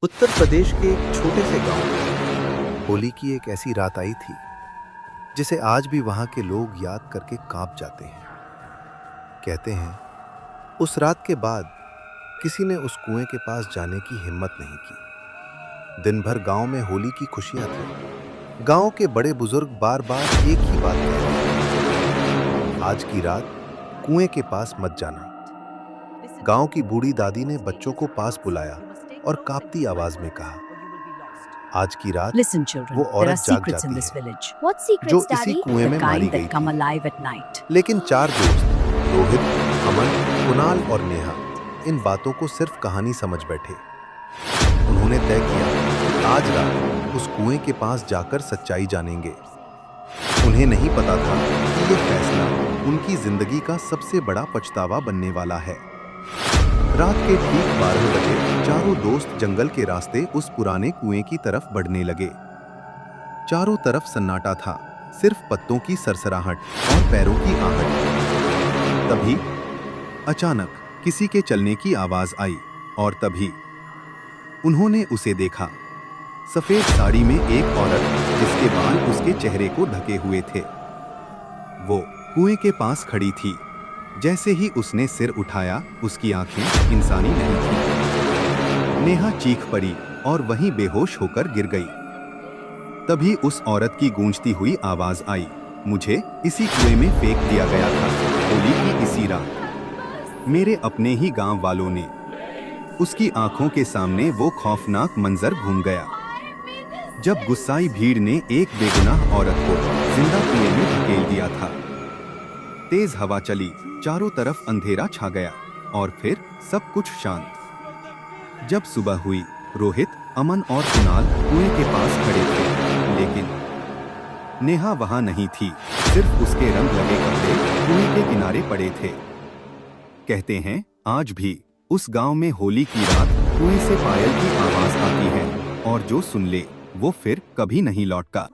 उत्तर प्रदेश के एक छोटे से गांव में होली की एक ऐसी रात आई थी जिसे आज भी वहां के लोग याद करके कांप जाते हैं। कहते हैं उस रात के बाद किसी ने उस कुएं के पास जाने की हिम्मत नहीं की। दिन भर गांव में होली की खुशियां थी। गांव के बड़े बुजुर्ग बार बार एक ही बात कह रहे थे, आज की रात कुएं के पास मत जाना। गांव की बूढ़ी दादी ने बच्चों को पास बुलाया और कांपती आवाज में कहा, आज की रात Listen, children, वो there are औरत जाग secrets in जाती this है village. What जो secrets, इसी Daddy? कुएं The में मारी kind गई that come थी। alive at night. लेकिन चार दोस्त रोहित, अमन, कुणाल और नेहा इन बातों को सिर्फ कहानी समझ बैठे। उन्होंने तय किया कि आज रात उस कुएं के पास जाकर सच्चाई जानेंगे। उन्हें नहीं पता था कि यह फैसला उनकी जिंदगी का सबसे बड़ा पछतावा बनने वाला है। रात के ठीक 12 बजे चारों दोस्त जंगल के रास्ते उस पुराने कुएं की तरफ बढ़ने लगे। चारों तरफ सन्नाटा था, सिर्फ पत्तों की सरसराहट और पैरों की आहट। तभी अचानक किसी के चलने की आवाज आई और तभी उन्होंने उसे देखा। सफेद साड़ी में एक औरत जिसके बाल उसके चेहरे को ढके हुए थे। वो कुएं के पास खड़ी थी। जैसे ही उसने सिर उठाया, उसकी आंखें इंसानी नहीं थीं। नेहा चीख पड़ी और वहीं बेहोश होकर गिर गई। तभी उस औरत की गूंजती हुई आवाज आई, मुझे इसी कुएं में फेंक दिया गया था होली की इसी रात, मेरे अपने ही गांव वालों ने। उसकी आंखों के सामने वो खौफनाक मंजर घूम गया जब गुस्साई भीड़ ने एक बेगुनाह औरत को जिंदा कुएं में धकेल दिया था। तेज हवा चली, चारों तरफ अंधेरा छा गया और फिर सब कुछ शांत। जब सुबह हुई, रोहित, अमन और कुणाल कुएं के पास खड़े थे, लेकिन नेहा वहां नहीं थी। सिर्फ उसके रंग लगे कपड़े कुएं के किनारे पड़े थे। कहते हैं आज भी उस गांव में होली की रात कुएं से पायल की आवाज आती है और जो सुन ले वो फिर कभी नहीं लौटता।